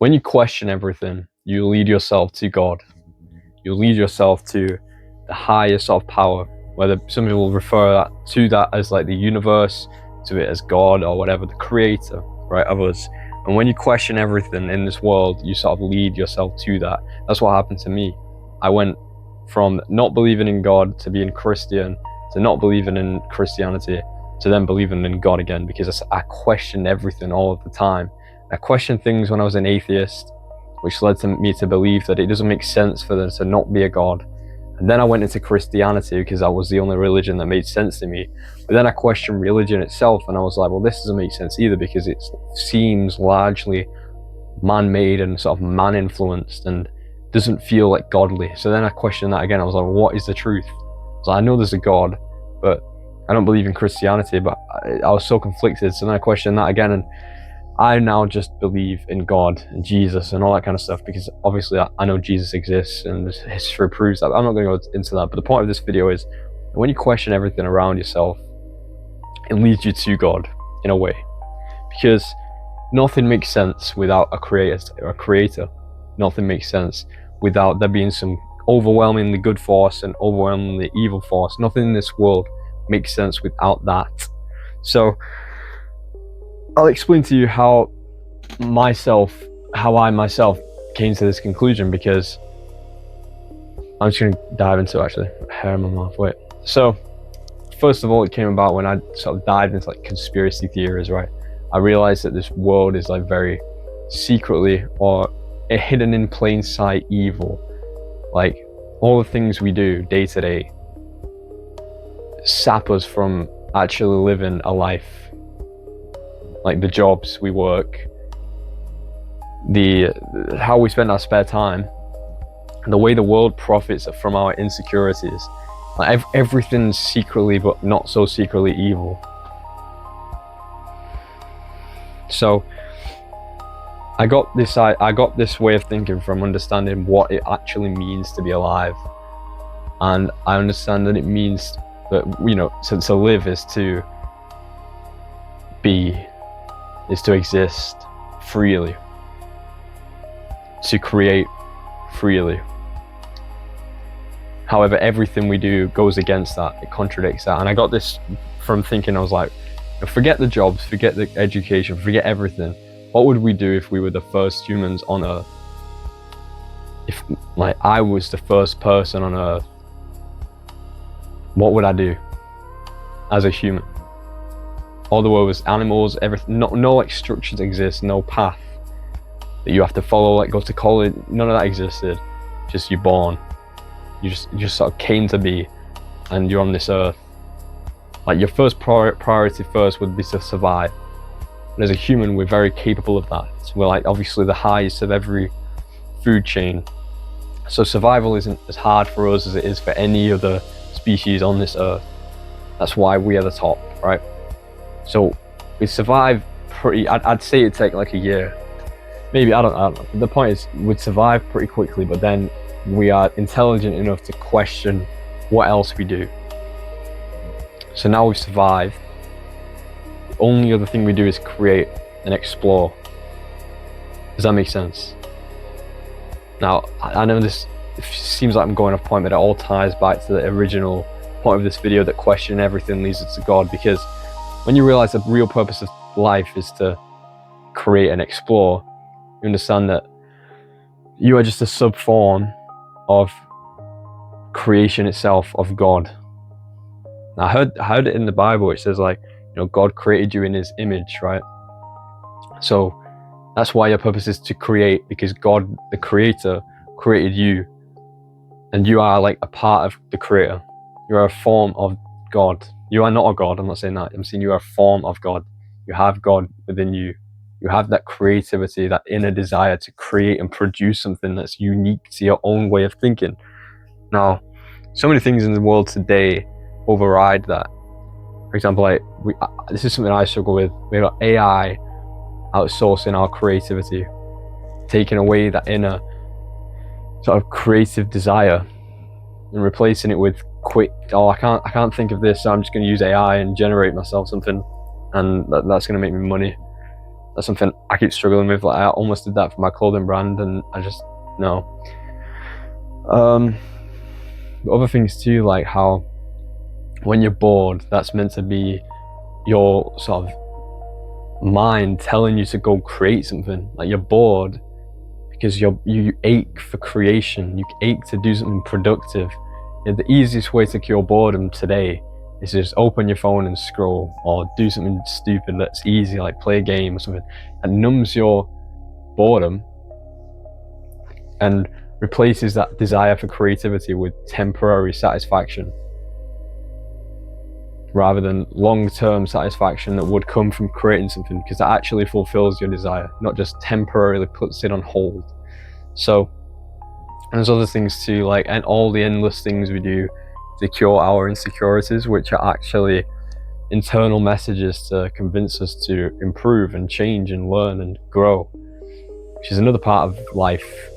when you question everything, you lead yourself to God. You lead yourself to the higher sort of power, whether some people refer to that as like the universe, to it as God or whatever, the creator, right, of us. And when you question everything in this world, you sort of lead yourself to that. That's what happened to me. I went from not believing in God to being Christian, to not believing in Christianity, to then believing in God again, because I questioned everything all of the time. I questioned things when I was an atheist, which led to me to believe that it doesn't make sense for there to not be a God. And then I went into Christianity because that was the only religion that made sense to me. But then I questioned religion itself, and I was like, well, this doesn't make sense either, because it seems largely man-made and sort of man-influenced and doesn't feel like godly. So then I questioned that again. I was like, what is the truth? So I know there's a God, but I don't believe in Christianity. But I was so conflicted. So then I questioned that again, and I now just believe in God and Jesus and all that kind of stuff, because obviously I know Jesus exists and history proves that. I'm not going to go into that, but the point of this video is when you question everything around yourself, it leads you to God in a way, because nothing makes sense without a creator. Nothing makes sense without there being some overwhelmingly good force and overwhelmingly evil force. Nothing in this world makes sense without that. So I'll explain to you how I myself came to this conclusion, because I'm just going to dive into it, actually. Hair in my mouth, wait. So first of all, it came about when I sort of dived into like conspiracy theories, right? I realized that this world is like very secretly or hidden in plain sight evil. Like all the things we do day to day sap us from actually living a life. Like the jobs we work, how we spend our spare time, and the way the world profits from our insecurities. Like everything's secretly but not so secretly evil. So I got this way of thinking from understanding what it actually means to be alive, and I understand that it means that, you know, to live is to be, is to exist freely, to create freely. However, everything we do goes against that, it contradicts that. And I got this from thinking, I was like, forget the jobs, forget the education, forget everything. What would we do if we were the first humans on Earth? If like I was the first person on Earth, what would I do as a human? All the world was animals, everything, no like structures exist, no path that you have to follow, like go to college, none of that existed. Just you're born, you just sort of came to be, and you're on this earth. Like your first priority first would be to survive. And as a human, we're very capable of that. So we're like obviously the highest of every food chain. So survival isn't as hard for us as it is for any other species on this earth. That's why we are the top, right? So we survive pretty, I'd say it'd take like a year. Maybe, I don't know. The point is we'd survive pretty quickly, but then we are intelligent enough to question what else we do. So now we've survived. The only other thing we do is create and explore. Does that make sense? Now, I know this seems like I'm going off point, but it all ties back to the original point of this video, that question everything leads us to God, because when you realize the real purpose of life is to create and explore, you understand that you are just a sub-form of creation itself, of God. Now, I heard it in the Bible, it says like, you know, God created you in his image, right? So that's why your purpose is to create, because God, the creator, created you, and you are like a part of the creator. You are a form of God. You are not a God, I'm not saying that. I'm saying you are a form of God. You have God within you. You have that creativity, that inner desire to create and produce something that's unique to your own way of thinking. Now, so many things in the world today override that. For example, like this is something I struggle with. We've got AI outsourcing our creativity, taking away that inner sort of creative desire and replacing it with quick, oh, I can't think of this, so I'm just going to use AI and generate myself something, and that's going to make me money. That's something I keep struggling with. Like I almost did that for my clothing brand, and I just no. Other things too, like how when you're bored, that's meant to be your sort of mind telling you to go create something. Like you're bored because you ache for creation. You ache to do something productive. The easiest way to cure boredom today is just open your phone and scroll, or do something stupid that's easy, like play a game or something, and numbs your boredom and replaces that desire for creativity with temporary satisfaction, rather than long-term satisfaction that would come from creating something, because that actually fulfills your desire, not just temporarily puts it on hold. So, and there's other things too, like, and all the endless things we do to cure our insecurities, which are actually internal messages to convince us to improve and change and learn and grow, which is another part of life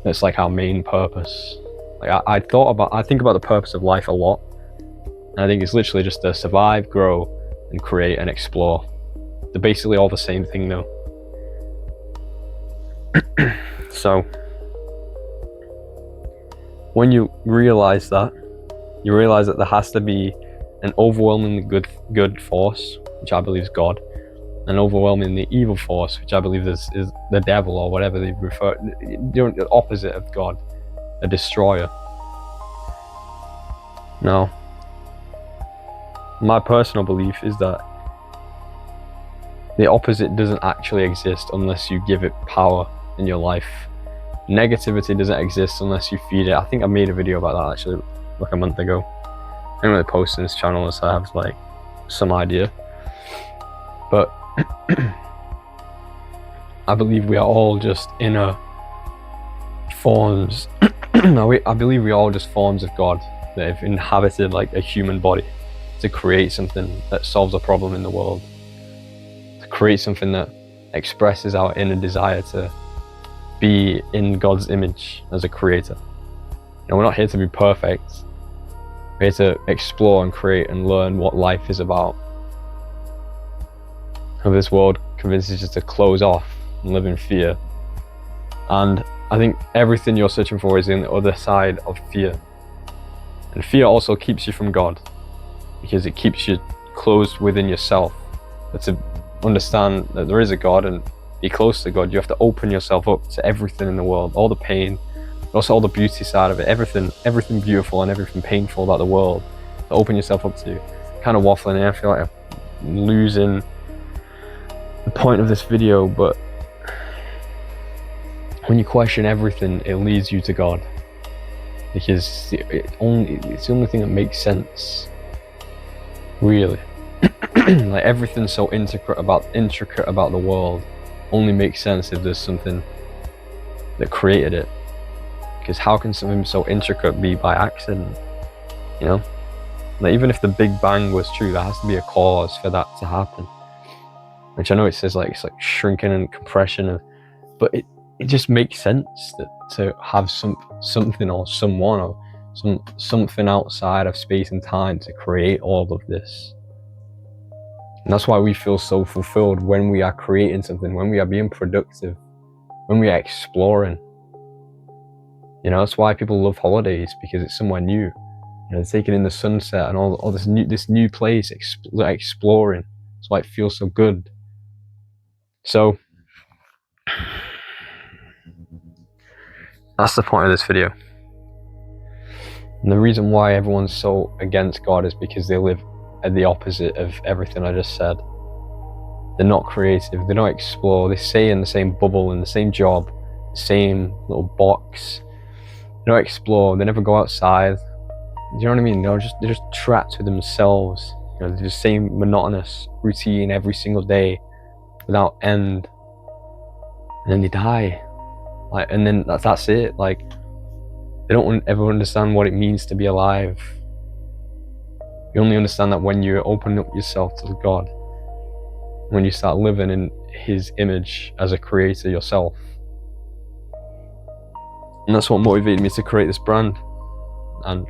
that's like our main purpose. Like I think about the purpose of life a lot, and I think it's literally just to survive, grow, and create and explore. They're basically all the same thing though. So when you realize that there has to be an overwhelmingly good force, which I believe is God, an overwhelmingly evil force, which I believe is the devil, or whatever they refer, the opposite of God, a destroyer. Now, my personal belief is that the opposite doesn't actually exist unless you give it power in your life. Negativity doesn't exist unless you feed it. I think I made a video about that actually like a month ago. I didn't really post in this channel unless I have like some idea, but I believe we are all just inner forms. I believe we are all just forms of God that have inhabited like a human body to create something that solves a problem in the world, to create something that expresses our inner desire to be in God's image as a creator. And we're not here to be perfect. We're here to explore and create and learn what life is about. And this world convinces us to close off and live in fear. And I think everything you're searching for is in the other side of fear. And fear also keeps you from God, because it keeps you closed within yourself. But to understand that there is a God and be close to God, you have to open yourself up to everything in the world, all the pain, but also all the beauty side of it, everything beautiful and everything painful about the world, to open yourself up to. Kind of waffling here, I feel like I'm losing the point of this video, but when you question everything, it leads you to God, because it's the only thing that makes sense, really. Like everything so intricate about the world only makes sense if there's something that created it. Because how can something so intricate be by accident? You know, like even if the Big Bang was true, there has to be a cause for that to happen. Which I know it says like it's like shrinking and compression of, but it just makes sense that to have something or someone or something outside of space and time to create all of this. And that's why we feel so fulfilled when we are creating something, when we are being productive, when we are exploring. You know, that's why people love holidays, because it's somewhere new. You know, taking in the sunset and all this new place, exploring. That's why it feels so good. So that's the point of this video. And the reason why everyone's so against God is because they live at the opposite of everything I just said. They're not creative, they don't explore, they stay in the same bubble, in the same job, the same little box. They don't explore, they never go outside. Do you know what I mean? They're just trapped with themselves. You know, they're the same monotonous routine every single day without end. And then they die. Like, and then that's it. Like, they don't ever understand what it means to be alive. You only understand that when you open up yourself to God, when you start living in His image as a creator yourself. And that's what motivated me to create this brand and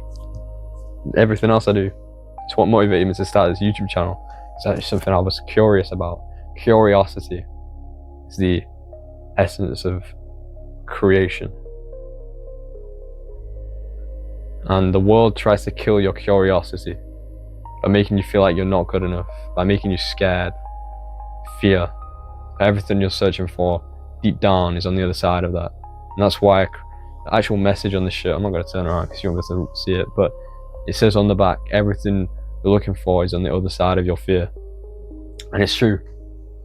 everything else I do. It's what motivated me to start this YouTube channel. It's actually something I was curious about. Curiosity is the essence of creation. And the world tries to kill your curiosity by making you feel like you're not good enough, by making you scared, fear. Everything you're searching for deep down is on the other side of that. And that's why the actual message on the shirt, I'm not going to turn around because you won't be able to see it, but it says on the back, everything you're looking for is on the other side of your fear. And it's true.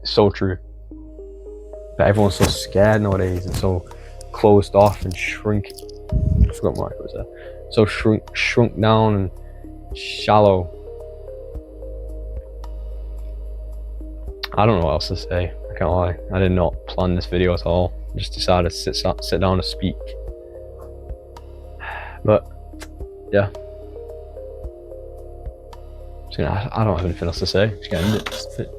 It's so true. But everyone's so scared nowadays and so closed off and shrink. I forgot what it was there. So shrunk down and shallow. I don't know what else to say. I can't lie. I did not plan this video at all. I just decided to sit down and speak. But yeah. I don't have anything else to say. Just gonna end it.